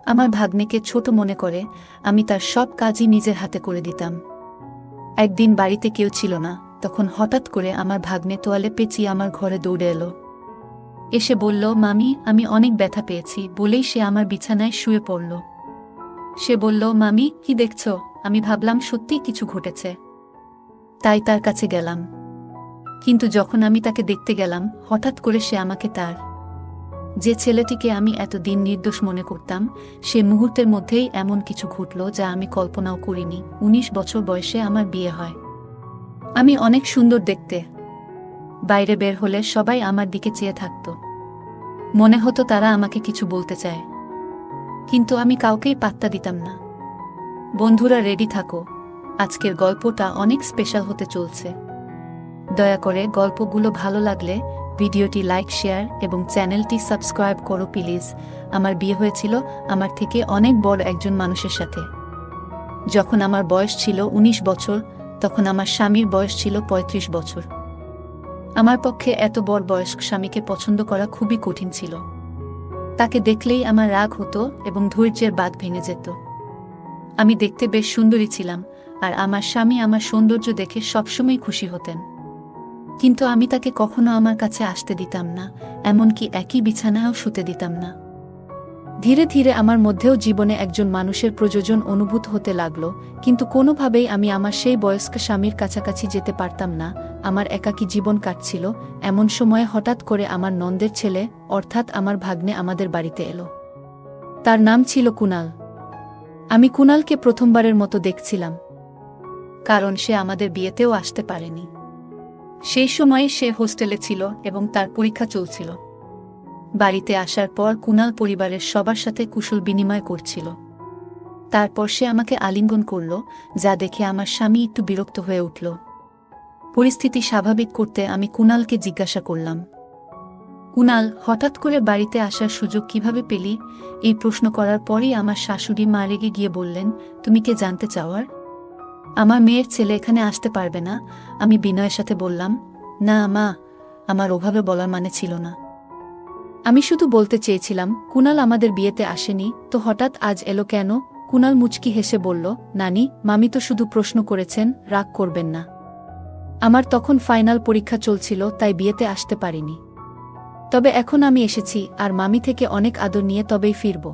আমার ভাগ্নেকে ছোট মনে করে আমি তার সব কাজই নিজের হাতে করে দিতাম। একদিন বাড়িতে কেউ ছিল না, তখন হঠাৎ করে আমার ভাগ্নে তোয়ালে পেঁচিয়ে আমার ঘরে দৌড়ে এলো। এসে বলল, মামি আমি অনেক ব্যথা পেয়েছি বলেই সে আমার বিছানায় শুয়ে পড়ল। সে বলল, মামি কি দেখছ? আমি ভাবলাম সত্যিই কিছু ঘটেছে, তাই তার কাছে গেলাম। কিন্তু যখন আমি তাকে দেখতে গেলাম, হঠাৎ করে সে আমাকে তার যে ছেলেটিকে আমি এতদিন নির্দোষ মনে করতাম, সে মুহূর্তের মধ্যেই এমন কিছু ঘটল যা আমি কল্পনাও করিনি। ১৯ বছর বয়সে আমার বিয়ে হয়। আমি অনেক সুন্দর দেখতে। বাইরে বের হলে সবাই আমার দিকে চেয়ে থাকত। মনে হতো তারা আমাকে কিছু বলতে চায়, কিন্তু আমি কাউকেই পাত্তা দিতাম না। বন্ধুরা রেডি থাকো, আজকের গল্পটা অনেক স্পেশাল হতে চলছে। দয়া করে গল্পগুলো ভালো লাগলে ভিডিওটি লাইক, শেয়ার এবং চ্যানেলটি সাবস্ক্রাইব করো প্লিজ। আমার বিয়ে হয়েছিল আমার থেকে অনেক বড় একজন মানুষের সাথে। যখন আমার বয়স ছিল ১৯ বছর, তখন আমার স্বামীর বয়স ছিল ৩৫ বছর। আমার পক্ষে এত বড় বয়স্ক স্বামীকে পছন্দ করা খুবই কঠিন ছিল। তাকে দেখলেই আমার রাগ হতো এবং ধৈর্যের বাঁধ ভেঙে যেত। আমি দেখতে বেশ সুন্দরী ছিলাম, আর আমার স্বামী আমার সৌন্দর্য দেখে সবসময় খুশি হতেন। কিন্তু আমি তাকে কখনো আমার কাছে আসতে দিতাম না, এমনকি একই বিছানায়ও শুতে দিতাম না। ধীরে ধীরে আমার মধ্যেও জীবনে একজন মানুষের প্রয়োজন অনুভূত হতে লাগল, কিন্তু কোনোভাবেই আমি আমার সেই বয়স্ক স্বামীর কাছাকাছি যেতে পারতাম না। আমার একাকী জীবন কাটছিল। এমন সময়ে হঠাৎ করে আমার নন্দের ছেলে, অর্থাৎ আমার ভাগ্নে আমাদের বাড়িতে এলো। তার নাম ছিল কুনাল। আমি কুনালকে প্রথমবারের মতো দেখছিলাম, কারণ সে আমাদের বিয়েতেও আসতে পারেনি। সেই সময়ে সে হোস্টেলে ছিল এবং তার পরীক্ষা চলছিল। বাড়িতে আসার পর কুনাল পরিবারের সবার সাথে কুশল বিনিময় করছিল। তারপর সে আমাকে আলিঙ্গন করল, যা দেখে আমার স্বামী একটু বিরক্ত হয়ে উঠল। পরিস্থিতি স্বাভাবিক করতে আমি কুনালকে জিজ্ঞাসা করলাম, কুনাল, হঠাৎ করে বাড়িতে আসার সুযোগ কিভাবে পেলি? এই প্রশ্ন করার পরই আমার শাশুড়ি মা রেগে গিয়ে বললেন, তুমি কে জানতে চাওয়ার? আমার মেয়ের ছেলে এখানে আসতে পারবে না। আমি বিনয়ের সাথে বললাম, না মা, আমার ওভাবে বলার মানে ছিল না। আমি শুধু বলতে চেয়েছিলাম কুনাল আমাদের বিয়েতে আসেনি, তো হঠাৎ আজ এলো কেন? কুনাল মুচকি হেসে বলল, নানি, মামি তো শুধু প্রশ্ন করেছেন, রাগ করবেন না। আমার তখন ফাইনাল পরীক্ষা চলছিল, তাই বিয়েতে আসতে পারিনি। তবে এখন আমি এসেছি, আর মামি থেকে অনেক আদর নিয়ে তবেই ফিরব।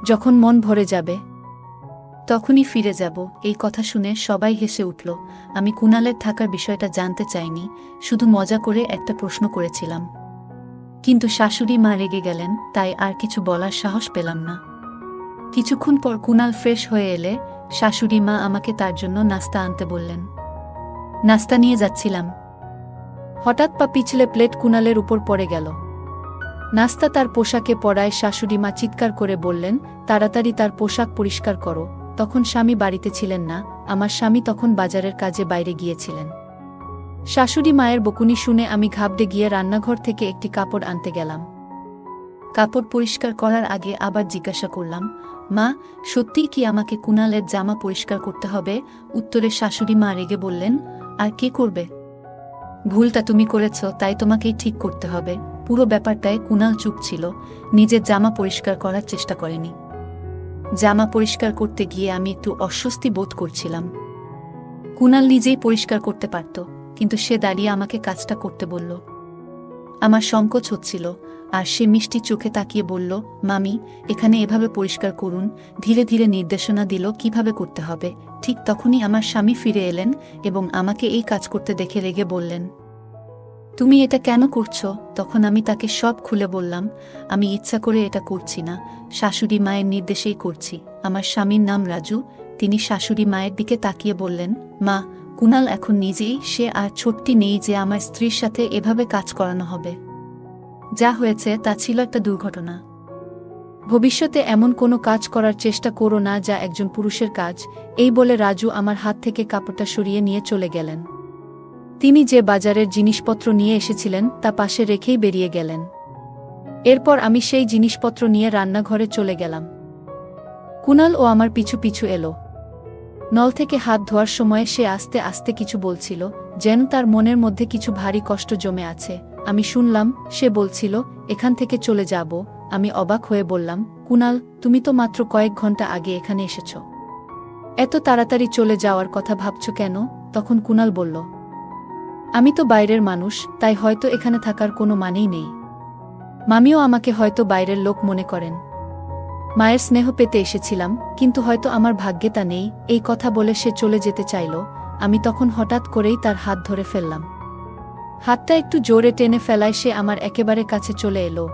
যখন মন ভরে যাবে তখনই ফিরে যাব। এই কথা শুনে সবাই হেসে উঠল। আমি কুনালের থাকার বিষয়টা জানতে চাইনি, শুধু মজা করে একটা প্রশ্ন করেছিলাম। কিন্তু শাশুড়ি মা রেগে গেলেন, তাই আর কিছু বলার সাহস পেলাম না। কিছুক্ষণ পর কুনাল ফ্রেশ হয়ে এলে শাশুড়ি মা আমাকে তার জন্য নাস্তা আনতে বললেন। নাস্তা নিয়ে যাচ্ছিলাম, হঠাৎ পা পিছলে প্লেট কুনালের উপর পড়ে গেল। নাস্তা তার পোশাকে পড়ায় শাশুড়ি মা চিৎকার করে বললেন, তাড়াতাড়ি তার পোশাক পরিষ্কার করো। তখন স্বামী বাড়িতে ছিলেন না, আমার স্বামী তখন বাজারের কাজে বাইরে গিয়েছিলেন। শাশুড়ি মায়ের বকুনি শুনে আমি ঘাবড়ে গিয়ে রান্নাঘর থেকে একটি কাপড় আনতে গেলাম। কাপড় পরিষ্কার করার আগে আবার জিজ্ঞাসা করলাম, মা, সত্যিই কি আমাকে কুনালের জামা পরিষ্কার করতে হবে? উত্তরে শাশুড়ি মা রেগে বললেন, আর কে করবে? ভুলটা তুমি করেছ, তাই তোমাকেই ঠিক করতে হবে। পুরো ব্যাপারটায় কুনাল চুপ ছিল, নিজের জামা পরিষ্কার করার চেষ্টা করেনি। জামা পরিষ্কার করতে গিয়ে আমি একটু অস্বস্তি বোধ করছিলাম। কুনাল নিজেই পরিষ্কার করতে পারত, কিন্তু সে দাঁড়িয়ে আমাকে কাজটা করতে বলল। আমার সংকোচ হচ্ছিল, আর সে মিষ্টি চোখে তাকিয়ে বলল, মামি, এখানে এভাবে পরিষ্কার করুন। ধীরে ধীরে নির্দেশনা দিল কিভাবে করতে হবে। ঠিক তখনই আমার স্বামী ফিরে এলেন এবং আমাকে এই কাজ করতে দেখে রেগে বললেন, তুমি এটা কেন করছো? তখন আমি তাকে সব খুলে বললাম, আমি ইচ্ছা করে এটা করছি না, শাশুড়ি মায়ের নির্দেশেই করছি। আমার স্বামীর নাম রাজু। তিনি শাশুড়ি মায়ের দিকে তাকিয়ে বললেন, মা, কুনাল এখন নিজেই, সে আর ছোট্টি নেই যে আমার স্ত্রীর সাথে এভাবে কাজ করানো হবে। যা হয়েছে তা ছিল একটা দুর্ঘটনা। ভবিষ্যতে এমন কোনো কাজ করার চেষ্টা করো না যা একজন পুরুষের কাজ। এই বলে রাজু আমার হাত থেকে কাপড়টা সরিয়ে নিয়ে চলে গেলেন। তিনি যে বাজারের জিনিসপত্র নিয়ে এসেছিলেন তা পাশে রেখেই বেরিয়ে গেলেন। এরপর আমি সেই জিনিসপত্র নিয়ে রান্নাঘরে চলে গেলাম। কুনাল ও আমার পিছু পিছু এলো। নল থেকে হাত ধোয়ার সময় সে আস্তে আস্তে কিছু বলছিল, যেন তার মনের মধ্যে কিছু ভারী কষ্ট জমে আছে। আমি শুনলাম সে বলছিল, এখান থেকে চলে যাব, আমি অবাক হয়ে বললাম, কুনাল, তুমি তো মাত্র কয়েক ঘন্টা আগে এখানে এসেছ। এত তাড়াতাড়ি চলে যাওয়ার কথা ভাবছ কেন? তখন কুনাল বলল, আমি তো বাইরের মানুষ, তাই হয়তো এখানে থাকার কোনো মানেই নেই। মামিও আমাকে হয়তো বাইরের লোক মনে করেন। মায়ের স্নেহ পেতে এসেছিলাম, কিন্তু হয়তো আমার ভাগ্যে তা নেই। এই কথা বলে সে চলে যেতে চাইল। আমি তখন হঠাৎ করেই তার হাত ধরে ফেললাম। হাতটা একটু জোরে টেনে ফেলায় সে আমার একেবারে কাছে চলে এলো।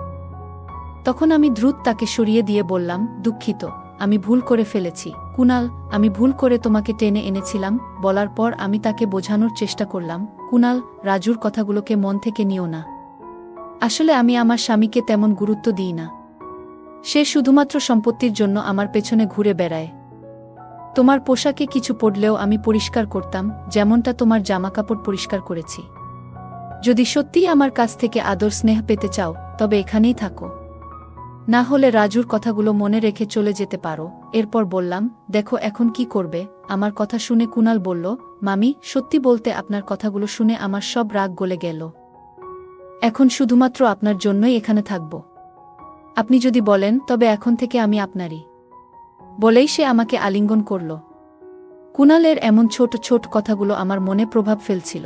তখন আমি দ্রুত তাকে সরিয়ে দিয়ে বললাম, দুঃখিত, আমি ভুল করে ফেলেছি কুনাল, আমি ভুল করে তোমাকে টেনে এনেছিলাম। বলার পর আমি তাকে বোঝানোর চেষ্টা করলাম, কুনাল, রাজুর কথাগুলোকে মন থেকে নিও না। আসলে আমি আমার স্বামীকে তেমন গুরুত্ব দিই না। সে শুধুমাত্র সম্পত্তির জন্য আমার পেছনে ঘুরে বেড়ায়। তোমার পোশাকে কিছু পড়লেও আমি পরিষ্কার করতাম, যেমনটা তোমার জামাকাপড় পরিষ্কার করেছি। যদি সত্যিই আমার কাছ থেকে আদর স্নেহ পেতে চাও, তবে এখানেই থাকো। না হলে রাজুর কথাগুলো মনে রেখে চলে যেতে পারো। এরপর বললাম, দেখো এখন কি করবে? আমার কথা শুনে কুনাল বলল, মামি, সত্যি বলতে আপনার কথাগুলো শুনে আমার সব রাগ গলে গেল। এখন শুধুমাত্র আপনার জন্যই এখানে থাকব। আপনি যদি বলেন তবে এখন থেকে আমি আপনারই। বলেই সে আমাকে আলিঙ্গন করল। কুনালের এমন ছোট ছোট কথাগুলো আমার মনে প্রভাব ফেলছিল।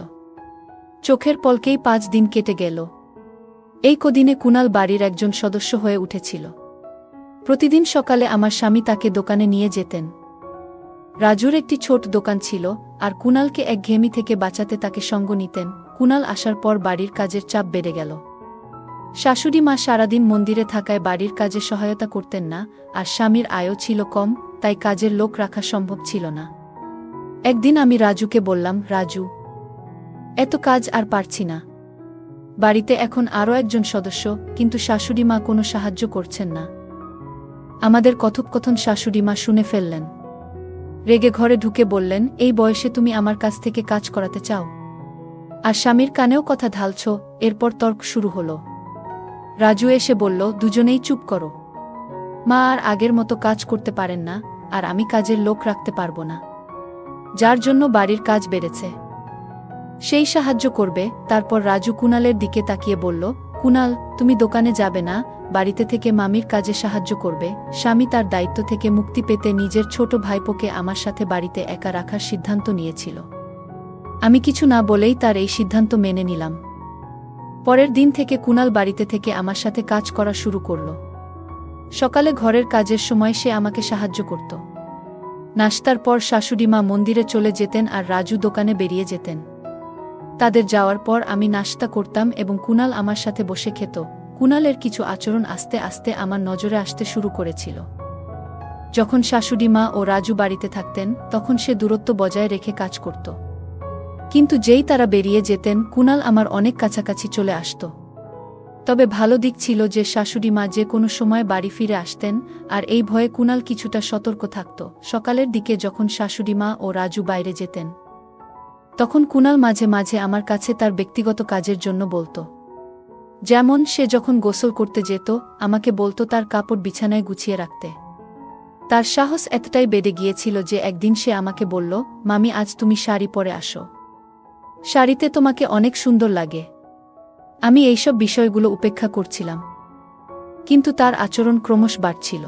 চোখের পলকেই 5 দিন কেটে গেল। এই কদিনে কুনাল বাড়ির একজন সদস্য হয়ে উঠেছিল। প্রতিদিন সকালে আমার স্বামী তাকে দোকানে নিয়ে যেতেন। রাজুর একটি ছোট দোকান ছিল, আর কুনালকে একঘেয়েমি থেকে বাঁচাতে তাকে সঙ্গ নিতেন। কুনাল আসার পর বাড়ির কাজের চাপ বেড়ে গেল। শাশুড়ি মা সারাদিন মন্দিরে থাকায় বাড়ির কাজে সহায়তা করতেন না, আর স্বামীর আয়ও ছিল কম, তাই কাজের লোক রাখা সম্ভব ছিল না। একদিন আমি রাজুকে বললাম, রাজু, এত কাজ আর পারছি না। বাড়িতে এখন আরও একজন সদস্য, কিন্তু শাশুড়ি মা কোনো সাহায্য করছেন না। আমাদের কথোপকথন শাশুড়ি মা শুনে ফেললেন। রেগে ঘরে ঢুকে বললেন, এই বয়সে তুমি আমার কাছ থেকে কাজ করাতে চাও? আর স্বামীর কানেও কথা ঢালছ? এরপর তর্ক শুরু হলো। রাজু এসে বলল, দুজনেই চুপ করো। মা আর আগের মতো কাজ করতে পারেন না, আর আমি কাজের লোক রাখতে পারবো না, যার জন্য বাড়ির কাজ বেড়েছে। সেই সাহায্য করবে। তারপর রাজু কুনালের দিকে তাকিয়ে বলল, কুনাল, তুমি দোকানে যাবে না, বাড়িতে থেকে মামির কাজে সাহায্য করবে। স্বামী তার দায়িত্ব থেকে মুক্তি পেতে নিজের ছোট ভাইপোকে আমার সাথে বাড়িতে একা রাখার সিদ্ধান্ত নিয়েছিল। আমি কিছু না বলেই তার এই সিদ্ধান্ত মেনে নিলাম। পরের দিন থেকে কুনাল বাড়িতে থেকে আমার সাথে কাজ করা শুরু করল। সকালে ঘরের কাজের সময় সে আমাকে সাহায্য করত। নাশতার পর শাশুড়ি মা মন্দিরে চলে যেতেন আর রাজু দোকানে বেরিয়ে যেতেন। তাদের যাওয়ার পর আমি নাশতা করতাম এবং কুনাল আমার সাথে বসে খেত। কুনালের কিছু আচরণ আস্তে আস্তে আমার নজরে আসতে শুরু করেছিল। যখন শাশুড়ি মা ও রাজু বাড়িতে থাকতেন, তখন সে দূরত্ব বজায় রেখে কাজ করত। কিন্তু যেই তারা বেরিয়ে যেতেন, কুনাল আমার অনেক কাছাকাছি চলে আসত। তবে ভালো দিক ছিল যে শাশুড়ি মা যে কোনো সময় বাড়ি ফিরে আসতেন, আর এই ভয়ে কুনাল কিছুটা সতর্ক থাকত। সকালের দিকে যখন শাশুড়ি মা ও রাজু বাইরে যেতেন, তখন কুনাল মাঝে মাঝে আমার কাছে তার ব্যক্তিগত কাজের জন্য বলতো। যেমন সে যখন গোসল করতে যেত, আমাকে বলতো তার কাপড় বিছানায় গুছিয়ে রাখতে। তার সাহস এতটাই বেড়ে গিয়েছিল যে একদিন সে আমাকে বলল, মামি, আজ তুমি শাড়ি পরে আসো, শাড়িতে তোমাকে অনেক সুন্দর লাগে। আমি এইসব বিষয়গুলো উপেক্ষা করছিলাম, কিন্তু তার আচরণ ক্রমশ বাড়ছিল।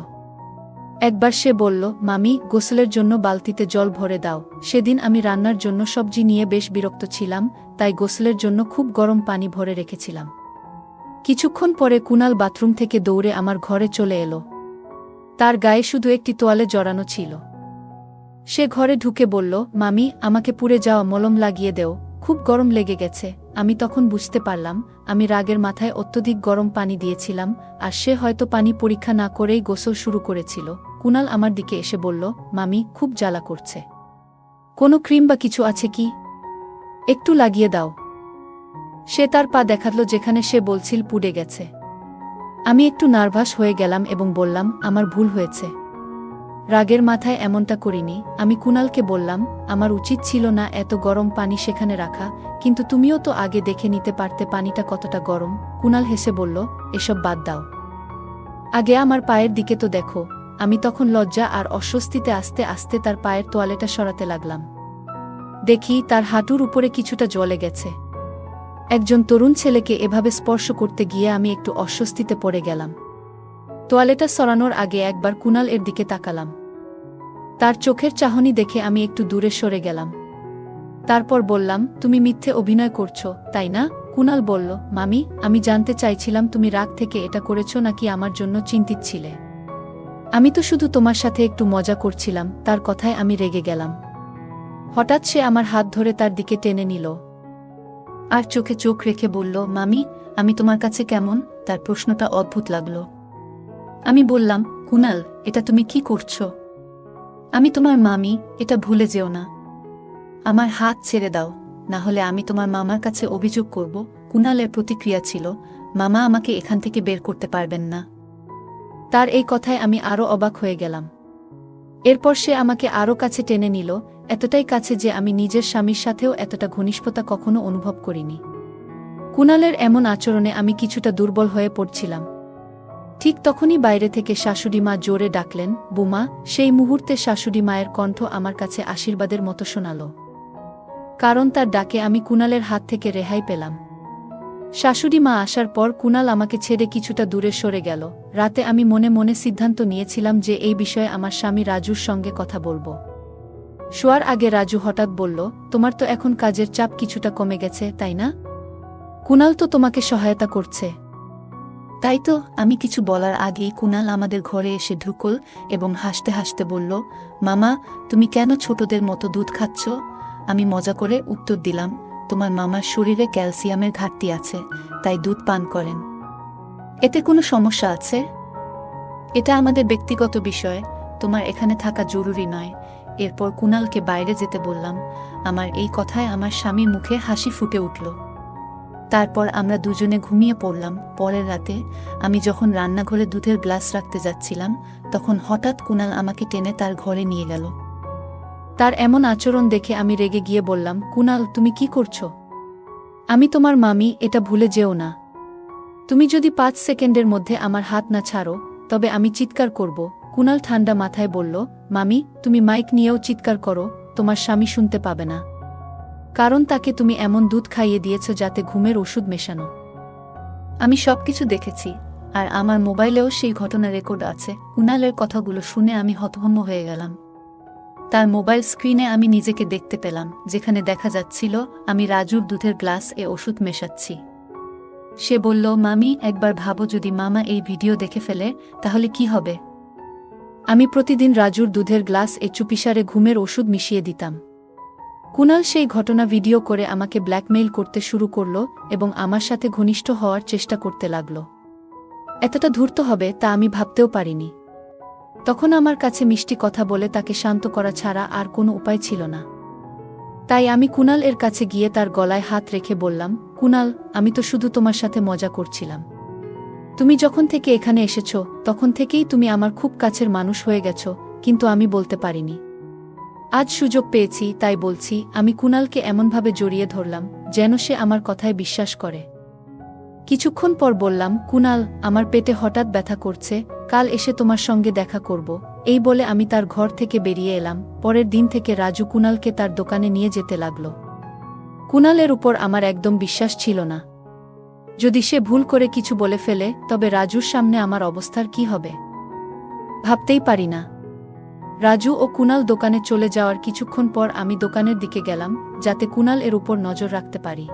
একবার সে বলল, মামি, গোসলের জন্য বালতিতে জল ভরে দাও। সেদিন আমি রান্নার জন্য সবজি নিয়ে বেশ বিরক্ত ছিলাম, তাই গোসলের জন্য খুব গরম পানি ভরে রেখেছিলাম। কিছুক্ষণ পরে কুনাল বাথরুম থেকে দৌড়ে আমার ঘরে চলে এলো। তার গায়ে শুধু একটি তোয়ালে জড়ানো ছিল। সে ঘরে ঢুকে বলল, মামি, আমাকে পুড়ে যাওয়া মলম লাগিয়ে দেও, খুব গরম লেগে গেছে। আমি তখন বুঝতে পারলাম আমি রাগের মাথায় অত্যধিক গরম পানি দিয়েছিলাম, আর সে হয়তো পানি পরীক্ষা না করেই গোসল শুরু করেছিল। কুনাল আমার দিকে এসে বলল, মামি, খুব জ্বালা করছে, কোনো ক্রিম বা কিছু আছে কি? একটু লাগিয়ে দাও। সে তার পা দেখালো যেখানে সে বলছিল পুড়ে গেছে। আমি একটু নার্ভাস হয়ে গেলাম এবং বললাম, আমার ভুল হয়েছে, রাগের মাথায় এমনটা করিনি। আমি কুনালকে বললাম, আমার উচিত ছিল না এত গরম পানি সেখানে রাখা, কিন্তু তুমিও তো আগে দেখে নিতে পারতে পানিটা কতটা গরম। কুনাল হেসে বলল, এসব বাদ দাও, আগে আমার পায়ের দিকে তো দেখো। আমি তখন লজ্জা আর অস্বস্তিতে আস্তে আস্তে তার পায়ের তোয়ালেটা সরাতে লাগলাম। দেখি তার হাঁটুর উপরে কিছুটা জ্বলে গেছে। একজন তরুণ ছেলেকে এভাবে স্পর্শ করতে গিয়ে আমি একটু অস্বস্তিতে পড়ে গেলাম। তোয়ালেটা সরানোর আগে একবার কুনাল এর দিকে তাকালাম। তার চোখের চাহনি দেখে আমি একটু দূরে সরে গেলাম। তারপর বললাম, তুমি মিথ্যে অভিনয় করছো, তাই না? কুনাল বলল, মামি, আমি জানতে চাইছিলাম তুমি রাগ থেকে এটা করেছো নাকি আমার জন্য চিন্তিত ছিলে। আমি তো শুধু তোমার সাথে একটু মজা করছিলাম। তার কথায় আমি রেগে গেলাম। হঠাৎ সে আমার হাত ধরে তার দিকে টেনে নিল আর চোখে চোখ রেখে বলল, মামি, আমি তোমার কাছে কেমন? তার প্রশ্নটা অদ্ভুত লাগল। আমি বললাম, কুনাল, এটা তুমি কি করছো? আমি তোমার মামি, এটা ভুলে যেও না। আমার হাত ছেড়ে দাও, না হলে আমি তোমার মামার কাছে অভিযোগ করব। কুনালের প্রতিক্রিয়া ছিল, মামা আমাকে এখান থেকে বের করতে পারবেন না। তার এই কথায় আমি আরও অবাক হয়ে গেলাম। এরপর সে আমাকে আরও কাছে টেনে নিল, এতটাই কাছে যে আমি নিজের স্বামীর সাথেও এতটা ঘনিষ্ঠতা কখনো অনুভব করিনি। কুনালের এমন আচরণে আমি কিছুটা দুর্বল হয়ে পড়ছিলাম। ঠিক তখনই বাইরে থেকে শাশুড়ি মা জোরে ডাকলেন, বুমা। সেই মুহূর্তে শাশুড়ি মায়ের কণ্ঠ আমার কাছে আশীর্বাদের মতো শোনাল, কারণ তার ডাকে আমি কুনালের হাত থেকে রেহাই পেলাম। শাশুড়ি মা আসার পর কুনাল আমাকে ছেড়ে কিছুটা দূরে সরে গেল। রাতে আমি মনে মনে সিদ্ধান্ত নিয়েছিলাম যে এই বিষয়ে আমার স্বামী রাজুর সঙ্গে কথা বলবো। শোয়ার আগে রাজু হঠাৎ বলল, তোমার তো এখন কাজের চাপ কিছুটা কমে গেছে, তাই না? কুনাল তো তোমাকে সহায়তা করছে। তাই তো। আমি কিছু বলার আগেই কুনাল আমাদের ঘরে এসে ঢুকল এবং হাসতে হাসতে বলল, মামা, তুমি কেন ছোটদের মতো দুধ খাচ্ছ? আমি মজা করে উত্তর দিলাম, তোমার মামার শরীরে ক্যালসিয়ামের ঘাটতি আছে, তাই দুধ পান করেন। এতে কোনো সমস্যা আছে? এটা আমাদের ব্যক্তিগত বিষয়, তোমার এখানে থাকা জরুরি নয়। এরপর কুনালকে বাইরে যেতে বললাম। আমার এই কথায় আমার স্বামীর মুখে হাসি ফুটে উঠল। তারপর আমরা দুজনে ঘুমিয়ে পড়লাম। পরের রাতে আমি যখন রান্নাঘরে দুধের গ্লাস রাখতে যাচ্ছিলাম, তখন হঠাৎ কুনাল আমাকে টেনে তার ঘরে নিয়ে গেল। তার এমন আচরণ দেখে আমি রেগে গিয়ে বললাম, কুনাল, তুমি কি করছো? আমি তোমার মামি, এটা ভুলে যেও না। তুমি যদি 5 সেকেন্ডের মধ্যে আমার হাত না ছাড়ো, তবে আমি চিৎকার করব। কুনাল ঠান্ডা মাথায় বলল, মামি, তুমি মাইক নিয়েও চিৎকার করো, তোমার স্বামী শুনতে পাবে না। কারণ তাকে তুমি এমন দুধ খাইয়ে দিয়েছ যাতে ঘুমের ওষুধ মেশানো। আমি সবকিছু দেখেছি, আর আমার মোবাইলেও সেই ঘটনা রেকর্ড আছে। কুনালের কথাগুলো শুনে আমি হতভম্ব হয়ে গেলাম। তার মোবাইল স্ক্রিনে আমি নিজেকে দেখতে পেলাম, যেখানে দেখা যাচ্ছিল আমি রাজুর দুধের গ্লাস এ ওষুধ মেশাচ্ছি। সে বলল, মামি, একবার ভাবো, যদি মামা এই ভিডিও দেখে ফেলে, তাহলে কি হবে? আমি প্রতিদিন রাজুর দুধের গ্লাস এ চুপিসারে ঘুমের ওষুধ মিশিয়ে দিতাম। কুনাল সেই ঘটনা ভিডিও করে আমাকে ব্ল্যাকমেইল করতে শুরু করল এবং আমার সাথে ঘনিষ্ঠ হওয়ার চেষ্টা করতে লাগল। এতটা ধূর্ত হবে তা আমি ভাবতেও পারিনি। তখন আমার কাছে মিষ্টি কথা বলে তাকে শান্ত করা ছাড়া আর কোনো উপায় ছিল না। তাই আমি কুনাল এর কাছে গিয়ে তার গলায় হাত রেখে বললাম, কুনাল, আমি তো শুধু তোমার সাথে মজা করছিলাম। তুমি যখন থেকে এখানে এসেছ, তখন থেকেই তুমি আমার খুব কাছের মানুষ হয়ে গেছ, কিন্তু আমি বলতে পারিনি। আজ সুযোগ পেয়েছি, তাই বলছি। আমি কুনালকে এমনভাবে জড়িয়ে ধরলাম যেন সে আমার কথায় বিশ্বাস করে। কিছুক্ষণ পর বললাম, কুনাল, আমার পেটে হঠাৎ ব্যথা করছে, কাল এসে তোমার সঙ্গে দেখা করব। এই বলে আমি তার ঘর থেকে বেরিয়ে এলাম। পরের দিন থেকে রাজু কুনালকে তার দোকানে নিয়ে যেতে লাগল। কুনালের উপর আমার একদম বিশ্বাস ছিল না। যদি সে ভুল করে কিছু বলে ফেলে, তবে রাজুর সামনে আমার অবস্থার কি হবে ভাবতেই পারি না। রাজু ও কুনাল দোকানে চলে যাওয়ার কিছুক্ষণ পর আমি দোকানের দিকে গেলাম, যাতে কুনাল এর উপর নজর রাখতে পারি।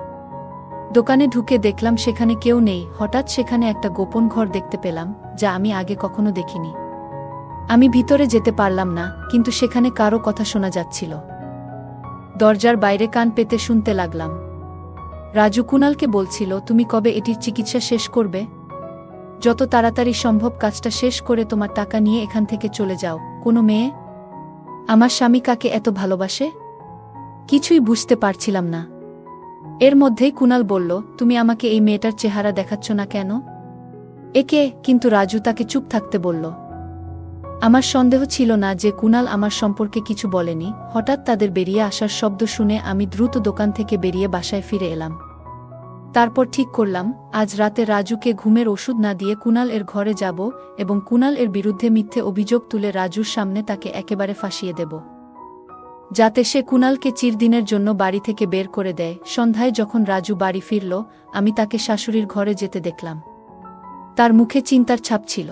দোকানে ঢুকে দেখলাম সেখানে কেউ নেই। হঠাৎ সেখানে একটা গোপন ঘর দেখতে পেলাম, যা আমি আগে কখনো দেখিনি। আমি ভিতরে যেতে পারলাম না, কিন্তু সেখানে কারো কথা শোনা যাচ্ছিল। দরজার বাইরে কান পেতে শুনতে লাগলাম। রাজু কুনালকে বলছিল, তুমি কবে এটির চিকিৎসা শেষ করবে? যত তাড়াতাড়ি সম্ভব কাজটা শেষ করে তোমার টাকা নিয়ে এখান থেকে চলে যাও। কোনো মেয়ে আমার স্বামী কাকে এত ভালোবাসে? কিছুই বুঝতে পারছিলাম না। এর মধ্যেই কুনাল বলল, তুমি আমাকে এই মেয়েটার চেহারা দেখাচ্ছ না কেন? একে? কিন্তু রাজু তাকে চুপ থাকতে বলল। আমার সন্দেহ ছিল না যে কুনাল আমার সম্পর্কে কিছু বলেনি। হঠাৎ তাদের বেরিয়ে আসার শব্দ শুনে আমি দ্রুত দোকান থেকে বেরিয়ে বাসায় ফিরে এলাম। তারপর ঠিক করলাম, আজ রাতে রাজুকে ঘুমের ওষুধ না দিয়ে কুনাল এর ঘরে যাব এবং কুনাল এর বিরুদ্ধে মিথ্যে অভিযোগ তুলে রাজুর সামনে তাকে একেবারে ফাঁসিয়ে দেব, যাতে সে কুনালকে চিরদিনের জন্য বাড়ি থেকে বের করে দেয়। সন্ধ্যায় যখন রাজু বাড়ি ফিরল, আমি তাকে শাশুড়ির ঘরে যেতে দেখলাম। তার মুখে চিন্তার ছাপ ছিল।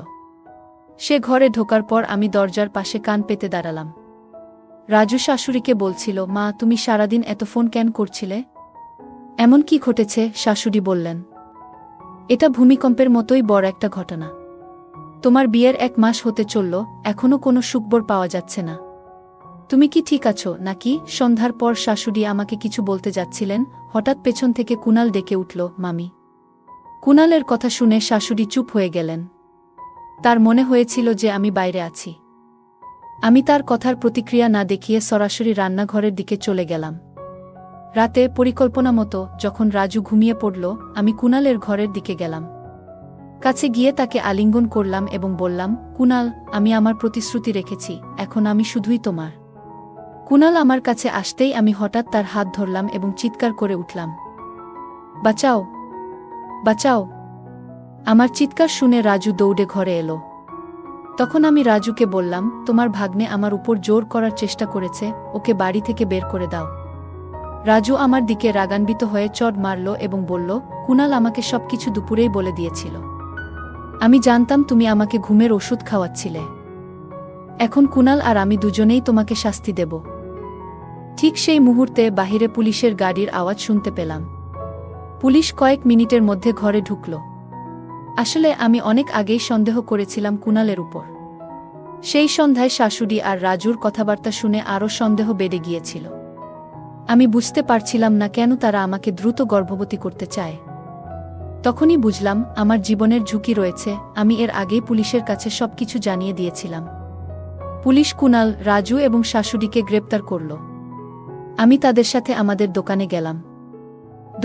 সে ঘরে ঢোকার পর আমি দরজার পাশে কান পেতে দাঁড়ালাম। রাজু শাশুড়িকে বলছিল, মা তুমি সারাদিন এত ফোন কেন করছিলে? এমন কি ঘটেছে? শাশুড়ি বললেন, এটা ভূমিকম্পের মতোই বড় একটা ঘটনা। তোমার বিয়ের 1 মাস হতে চলল, এখনো কোনো সুখবর পাওয়া যাচ্ছে না। তুমি কি ঠিক আছো নাকি? সন্ধ্যার পর শাশুড়ি আমাকে কিছু বলতে যাচ্ছিলেন, হঠাৎ পেছন থেকে কুনাল ডেকে উঠল, মামি। কুনালের কথা শুনে শাশুড়ি চুপ হয়ে গেলেন। তার মনে হয়েছিল যে আমি বাইরে আছি। আমি তার কথার প্রতিক্রিয়া না দেখিয়ে সরাসরি রান্নাঘরের দিকে চলে গেলাম। রাতে পরিকল্পনা মতো যখন রাজু ঘুমিয়ে পড়ল, আমি কুনালের ঘরের দিকে গেলাম। কাছে গিয়ে তাকে আলিঙ্গন করলাম এবং বললাম, কুনাল, আমি আমার প্রতিশ্রুতি রেখেছি, এখন আমি শুধুই তোমার। কুনাল আমার কাছে আসতেই আমি হঠাৎ তার হাত ধরলাম এবং চিৎকার করে উঠলাম, বাঁচাও, বাঁচাও। আমার চিৎকার শুনে রাজু দৌড়ে ঘরে এলো। তখন আমি রাজুকে বললাম, তোমার ভাগ্নে আমার উপর জোর করার চেষ্টা করেছে, ওকে বাড়ি থেকে বের করে দাও। রাজু আমার দিকে রাগান্বিত হয়ে চড় মারল এবং বলল, কুনাল আমাকে সবকিছু দুপুরেই বলে দিয়েছিল। আমি জানতাম তুমি আমাকে ঘুমের ওষুধ খাওয়াচ্ছিলে। এখন কুনাল আর আমি দুজনেই তোমাকে শাস্তি দেব। ঠিক সেই মুহূর্তে বাহিরে পুলিশের গাড়ির আওয়াজ শুনতে পেলাম। পুলিশ কয়েক মিনিটের মধ্যে ঘরে ঢুকল। আসলে আমি অনেক আগেই সন্দেহ করেছিলাম কুনালের উপর। সেই সন্ধ্যায় শাশুড়ি আর রাজুর কথাবার্তা শুনে আরও সন্দেহ বেড়ে গিয়েছিল। আমি বুঝতে পারছিলাম না কেন তারা আমাকে দ্রুত গর্ভবতী করতে চায়। তখনই বুঝলাম আমার জীবনের ঝুঁকি রয়েছে। আমি এর আগেই পুলিশের কাছে সবকিছু জানিয়ে দিয়েছিলাম। পুলিশ কুনাল, রাজু এবং শাশুড়িকে গ্রেপ্তার করল। আমি তাদের সাথে আমাদের দোকানে গেলাম।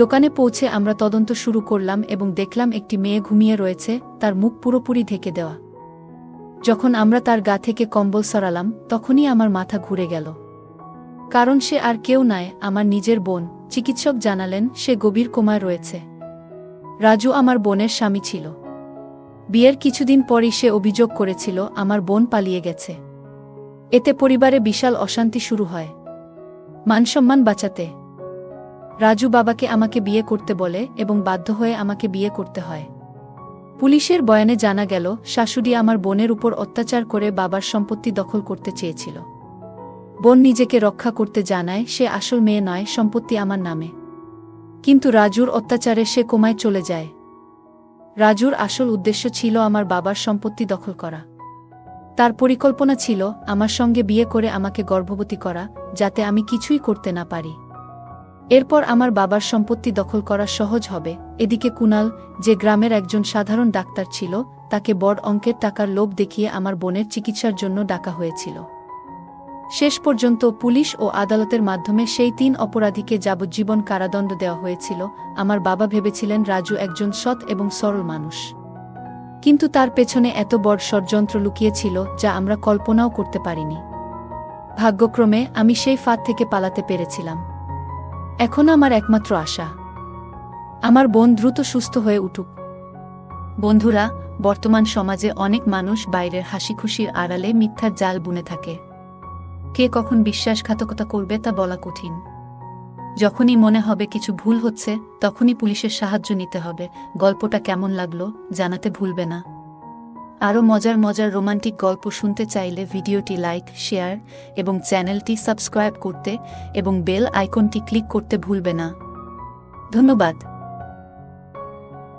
দোকানে পৌঁছে আমরা তদন্ত শুরু করলাম এবং দেখলাম একটি মেয়ে ঘুমিয়ে রয়েছে, তার মুখ পুরোপুরি ঢেকে দেওয়া। যখন আমরা তার গা থেকে কম্বল সরালাম, তখনই আমার মাথা ঘুরে গেল। কারণ সে আর কেউ নয়, আমার নিজের বোন। চিকিৎসক জানালেন সে গভীর কোমায় রয়েছে। রাজু আমার বোনের স্বামী ছিল। বিয়ের কিছুদিন পরই সে অভিযোগ করেছিল আমার বোন পালিয়ে গেছে। এতে পরিবারে বিশাল অশান্তি শুরু হয়। মানসম্মান বাঁচাতে রাজু বাবাকে আমাকে বিয়ে করতে বলে এবং বাধ্য হয়ে আমাকে বিয়ে করতে হয়। পুলিশের বয়ানে জানা গেল শাশুড়ি আমার বোনের উপর অত্যাচার করে বাবার সম্পত্তি দখল করতে চেয়েছিল। বোন নিজেকে রক্ষা করতে জানায় সে আসল মেয়ে নয়, সম্পত্তি আমার নামে। কিন্তু রাজুর অত্যাচারে সে কোমায় চলে যায়। রাজুর আসল উদ্দেশ্য ছিল আমার বাবার সম্পত্তি দখল করা। তার পরিকল্পনা ছিল আমার সঙ্গে বিয়ে করে আমাকে গর্ভবতী করা, যাতে আমি কিছুই করতে না পারি। এরপর আমার বাবার সম্পত্তি দখল করা সহজ হবে। এদিকে কুনাল, যে গ্রামের একজন সাধারণ ডাক্তার ছিল, তাকে বড় অঙ্কের টাকার লোভ দেখিয়ে আমার বোনের চিকিৎসার জন্য ডাকা হয়েছিল। শেষ পর্যন্ত পুলিশ ও আদালতের মাধ্যমে সেই 3 অপরাধীকে যাবজ্জীবন কারাদণ্ড দেওয়া হয়েছিল। আমার বাবা ভেবেছিলেন রাজু একজন সৎ এবং সরল মানুষ, কিন্তু তার পেছনে এত বড় ষড়যন্ত্র লুকিয়েছিল যা আমরা কল্পনাও করতে পারিনি। ভাগ্যক্রমে আমি সেই ফাঁদ থেকে পালাতে পেরেছিলাম। এখন আমার একমাত্র আশা, আমার বোন দ্রুত সুস্থ হয়ে উঠুক। বন্ধুরা, বর্তমান সমাজে অনেক মানুষ বাইরের হাসিখুশির আড়ালে মিথ্যার জাল বুনে থাকে। কে কখন বিশ্বাসঘাতকতা করবে তা বলা কঠিন। যখনই মনে হবে কিছু ভুল হচ্ছে, তখনই পুলিশের সাহায্য নিতে হবে। গল্পটা কেমন লাগলো জানাতে ভুলবে না। আরও মজার মজার রোমান্টিক গল্প শুনতে চাইলে ভিডিওটি লাইক, শেয়ার এবং চ্যানেলটি সাবস্ক্রাইব করতে এবং বেল আইকনটি ক্লিক করতে ভুলবে না। ধন্যবাদ।